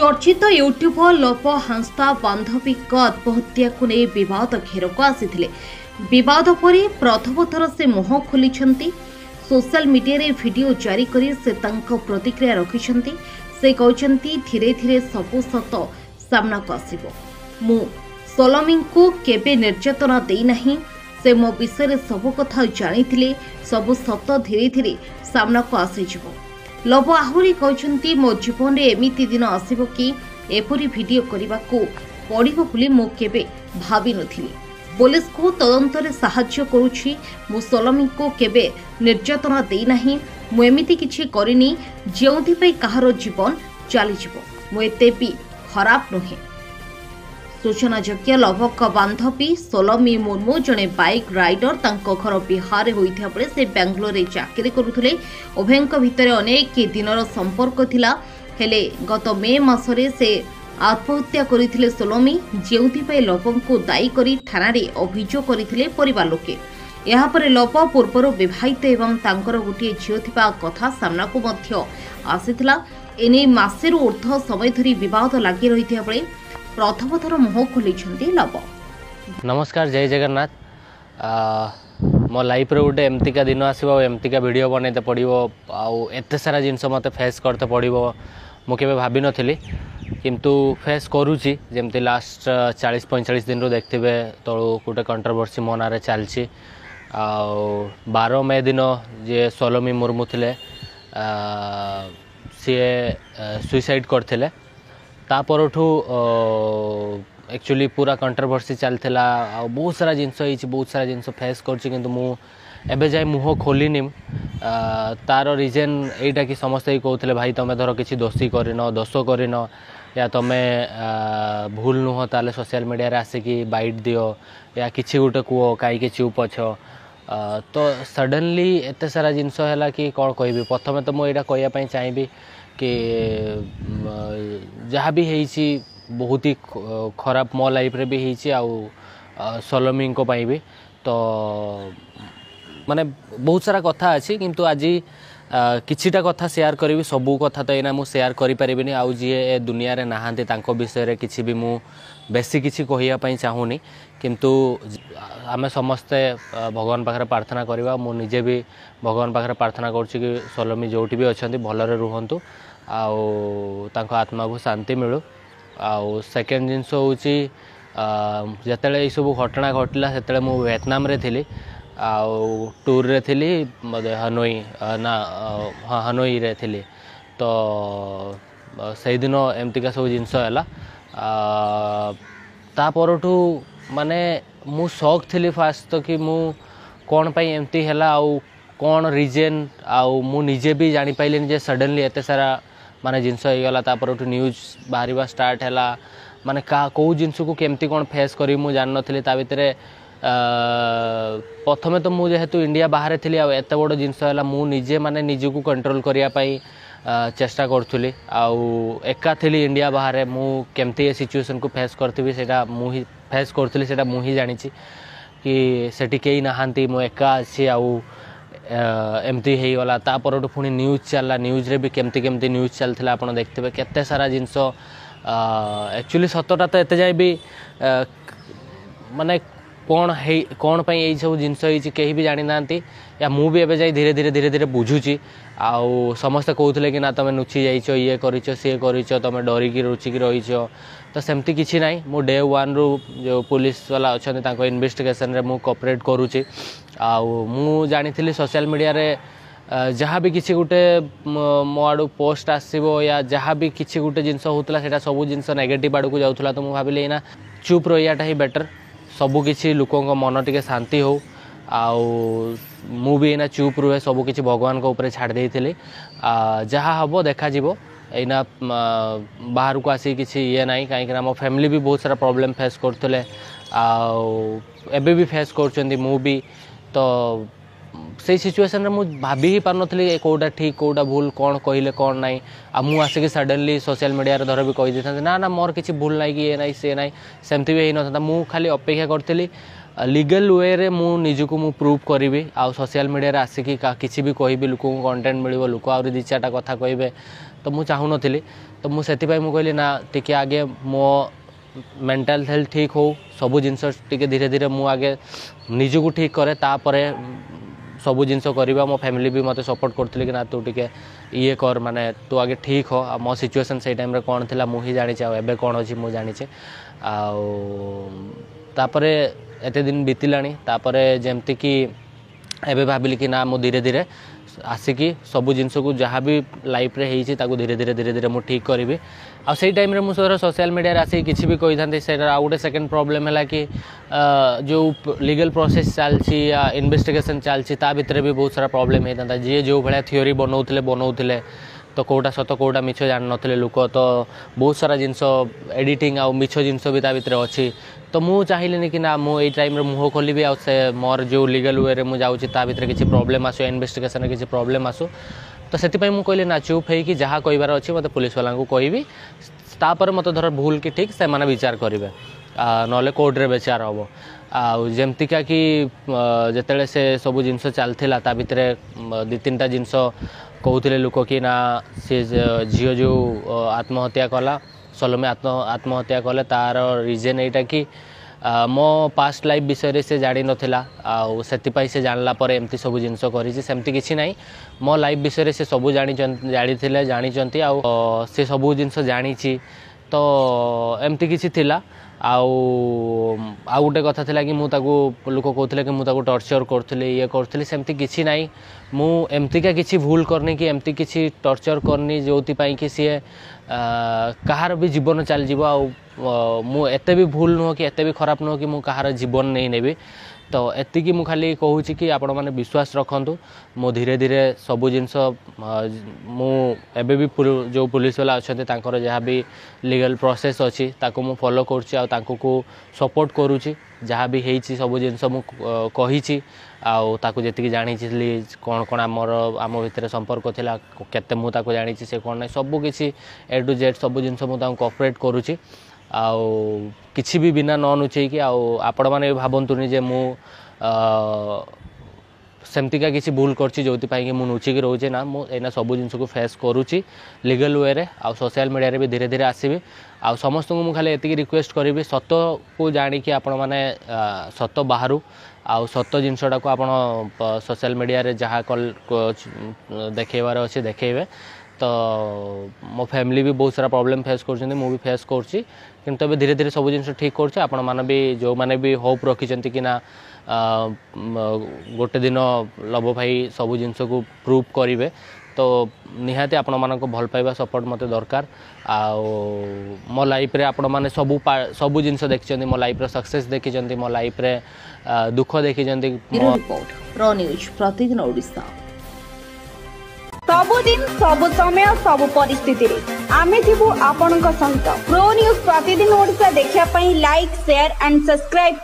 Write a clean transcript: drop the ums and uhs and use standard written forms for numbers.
चर्चित यूट्यूबर लोप हांसदा बांधवी आत्महत्या को नहीं बद घेर को आसी बद पर प्रथम थर से मुह खोली सोशल मीडिया रे वीडियो जारी करी से प्रतिक्रिया रखिछंती। से कहते धीरे धीरे सबू सत सामना को आसिबो। मु सोलोमी को केबे निर्यातना देई नहीं। से मो विषय सबु कथा जानी सबु सत धीरे धीरे सामना को आसीजिवो। लव आहुरी कहते मो जीवन में एमिति दिन आसिबो कि एपरी वीडियो करने को पड़िबो बोली मु केबे भाबी नथिली। पुलिस को तदंतरे साहाय्य करुछि। मु सोलोमी को केबे निर्यातना देई नाही। मु एमिति किछि करिनी जेउथि पई कहारो जीवन चली जिवो। मु एते भी खराब नहे। सूचनायोग्य लवक बांधवी सोलोमी मुर्मू जड़े बाइक राइडर तांको घर बिहार होइथा बेले से बेंगलोर रे चाकरी करुथले। उभयଙ୍କ भितर अनेक दिनर संपर्क थिला। हेले गत मे मासरे से आत्महत्या करिथिले सोलोमी, जेउथि लवं को दायी करी थाना रे अभियोग करिथिले परिवार लोके। यहाँ पर लव पूर्वर विवाहित एवं तांकर गोटे झील थिबा कथा सामना को मध्य आसीथिला। एने मासेरु ऊर्ध्व समय धरी विवाद लागि रहिथिया बेले प्रथम थर मुह खोली लव। नमस्कार, जय जगन्नाथ। मो लाइफ रे गोटे एमतिका दिन आसो, एमतिका वीडियो बनते पड़ो, आते सारा जिनस मत फेस करते पड़ो मुझे भाभी नी, किंतु फेस करुच्ची। जमती लास्ट 40-45 दिन देखते तलू गोटे कंट्रोवर्सी मो ना चलती। 12 मे दिन जे सोलोमी मुर्मू थे सी सुइसाइड करते। तापरठू एक्चुअली पूरा कंट्रोवर्सी चलता। बहुत सारा जिनस बहुत सारा जिनस फेस कर जाए मुह खोलिनी। तार रीजन यहीटा कि समस्ते कहते भाई तुम धर किसी दोषी करन दोष करन या तुम्हें भूल नुह ताले सोशल मीडिया रे आसिकी बाइट दियो या किसी गोटे कह कहीं चुप अछ। तो सडनली एत सारा जिनस है कि कौन कह। प्रथम तो मुझे कहवाई चाहिए कि जहाँ भी है बहुत ही खराब मो लाइफ रे भी है सोलोमी को भी। तो माने बहुत सारा कथा अच्छी, किंतु आज किछिटा कथा शेयर करी। सबू कथा तो यहाँ मुझे शेयर करें आउ जी ए दुनिया रे नहांती तांको विषय रे किछि भी मु बेसी किछि कहिया चाहूनी। किंतु आमे समस्ते भगवान पाखरे प्रार्थना करवा। मु निजे भी भगवान पाखरे प्रार्थना करुच्ची कि सोलोमी जोटी भी अच्छा भलरे रुहंतु तांको आत्मा को शांति मिलू। आउ सेकेंड जिनस हूँ जिते सब घटना घटला से मु वियतनाम रे थी टूर रे थी हनोई ना हाँ हनोई रे थी। तो से दिन एमतिका सब जिनस है। तापरठू माने मु शौक थी फास्ट तो कि मु कौन पाई एमती है कौन रीजन मु निजे भी जानी पाइलिनी जे सडनली एते सारा माने जिनस होगला। तापरठू न्यूज बाहर स्टार्ट है माने कौ जिनस को केमती कौन फेस करी मु जान नथली। ता भितरे प्रथमे तो मुझे जेहेतु इंडिया बाहर थी एत बड़ जिनस है मु निजे माने निजको कंट्रोल करने चेष्टा करुली। एका थी इंडिया बाहर मु केमती ए सिचुएशन को फेस करथि सेटा मु ही फेस करुली। सेटा मु ही जानी कि सेठी केही नहांती मु एका अच्छी एमती हो गला। तापर पुणी न्यूज चलला। न्यूज रे भी केमती केमती न्यूज चलता आप देखते केते सारा जिनस। एक्चुअली सतटा तो एते जाए भी माने कौन पाई यही सब जिनस कहीं भी जानी ना या मु भी एबे जाई धीरे धीरे धीरे धीरे बुझुची। आउ समस्ते कहते कि ना तुम नुची जाइछ ये करिछ सी करिछ तुम डरिकी रुचिकी रहीछ। तो सेमती किछि नाही। मु डे 1 रू जो पुलिस वाला अच्छा तांको इन्वेस्टिगेशन रे मु कोऑपरेट करूची। आउ मु जानी सोशल मीडिया रे जहाँ भी किसी गोटे मो आड़ू पोस्ट आसो या जहाँ भी किसी गोटे जिनस होता है सब जिनस नेगेटिव आड़ को जाऊला। तो मुझे भाविली ना चुप रहीटा ही बेटर। सबकि लोकों मन टे शांति हो मु भी एना चुप रुहे। सबकि भगवान को ऊपर छाड़ देइथिली। जहाँ हम देखा एना बाहर को आसी किसी ये ना कहीं मो फैमिली भी बहुत सारा प्रॉब्लम फेस करते एबे भी फेस कर मु भी। तो से सिचुएशन मु भाभी ही पार नी कौटा ठीक कौटा भूल कौन कहले कौन नाई। मु आसिक सडनली सोशल मीडिया रे धर भी कही देता ना ना मोर किसी भूल ना कि ये ना सी ना सेमती भी होता। मु खाली अपेक्षा करी लीगल वे रे मु निजको मु प्रूव करी। आ सोशल मीडिया रे आसिक किसी भी कहि लोक कंटेंट मिल लोक आ 2-4टा कथा कहे तो मुझे चाहूँ नी तो मुझे कहली ना टी आगे मो मेंटल हेल्थ ठीक हो सबू जिनस टी धीरे धीरे मुझे आगे निजक ठीक करे तापर सबू जिनस करवा मो फैमिली भी मत सपोर्ट करते कि ना तू टे ये कर माने तू आगे ठीक हो मो सिचुएशन से टाइम कौन थी मुझे जानी एवं कौन अच्छी मुझे जानी आपर एत दिन बीतलानी जमती कि एवं भाविली कि ना मो धीरे धीरे आसिकी सबू जिनस को जहाँ भी लाइफ रे होती धीरे धीरे धीरे धीरे मुझे ठीक करी आ से टाइम मुझे सोशल मीडिया आसिक किसी भी कही था से आउ गोटे सेकेंड प्रॉब्लम है कि जो लीगल प्रोसेस चलती या इन्वेस्टिगेशन चलती ता भितर भी बहुत सारा प्रॉब्लम होता था जी जो भाया थ्योरी बनाऊले तो कौटा सत कौटा मिछ जान नथिले लोक तो बहुत सारा जिनस एडिटिंग आ मिछ जिनस भी भितर अच्छी तो मुझे चाहिए कि ना मुझे टाइम मुँह खोलि आ मोर जो लीगल वे रे मुझे भितर किसी प्रॉब्लम आसो इन्वेस्टिगेशन किसी प्रॉब्लम आसो तो से मुझे कहली ना चुप है जहाँ कहबार अच्छी मत पुलिस वाला को कहबी तापर मत धर भूल कि ठीक से माने विचार करेंगे ना कोर्ट रे विचार हम आमतिका कि जिते से सब जिनस चलता ता भितर दु तीन जिनस कहते लोक कि ना सी झील जो आत्महत्या कला सलोमे आत्महत्या कले तार रिजन यहाँ कि मो पास्ट लाइफ विषय से जानी नाला आपाई से जानला एमती सब जिनस करमती किसी ना मो लाइफ विषय से सब जानी जानते से सब जिनस जानी तो एमती किसी थिला आउ गोटे कथा थिला कि मुझे लोक कहते कि मुझे टर्चर करी ये करी सेमती किसी ना मुमतिका किसी भूल करनी कि एमती किसी टर्चर करनी जो कि सी कहार भी जीवन चल जाव एते भी भूल नुह कि एते भी खराब नुह कि कहार जीवन नहीं नेबी तो एतिकी मु खाली कहूँ कि आपण मैंने विश्वास रखु मो धीरे धीरे सबू जिनस मुझे भी जो पुलिस वाला अच्छा जहाँ भी लीगल प्रोसेस अच्छी मु फॉलो करूँ सपोर्ट करुँची जहाँ भी होती सब जिनस मुझी जी जानी कौन कौन आम भितर संपर्क थिला केते मु ताको जानी से कौन ना सब किसी ए टू जेड सब जिनस मुझे कोऑपरेट करुँची किसी भी बिना न नुचेकी आपण मैंने भावतुनि जे मु सेमतिका किसी भूल करछि जोथिपाई कि मु नुचिकी रोचे ना मुझे सब जिनस को फेस करुँची लीगल वे रे आ सोशल मीडिया रे भी धीरे धीरे आसबि आ समस्त को मुझे खाली एतिकी रिक्वेस्ट करी सत को जानिकी आपण मैंने सत बाहर आउ सत जिनसटा को आपण सोशल मीडिया रे जहाँ कल देखेबार अच्छे देखेबे तो मो फैमिली भी बहुत सारा प्रॉब्लम फेस कर भी फेस कर धीरे धीरे सब जिन ठीक कर आपण मैंने भी जो मैंने भी होप रखी कि ना गोटे दिन लव भाई सब जिनस को प्रूव करेंगे तो निहाती आपण मानक भल पाइबा सपोर्ट मते दरकार आ मो लाइफ रे आपण माने सबू जिनस देखिचंती मो लाइफ रे सक्सेस देखिचंती मो लाइफ रे दुख देखिचंती रिपोर्ट प्रो न्यूज प्रतिदिन ओडिशा सबुदिन सबु समय सबु परिस्थिति रे आमे थिबु आपनक सहित प्रो न्यूज प्रतिदिन ओडिशा देखिया पई लाइक शेयर एंड सब्सक्राइब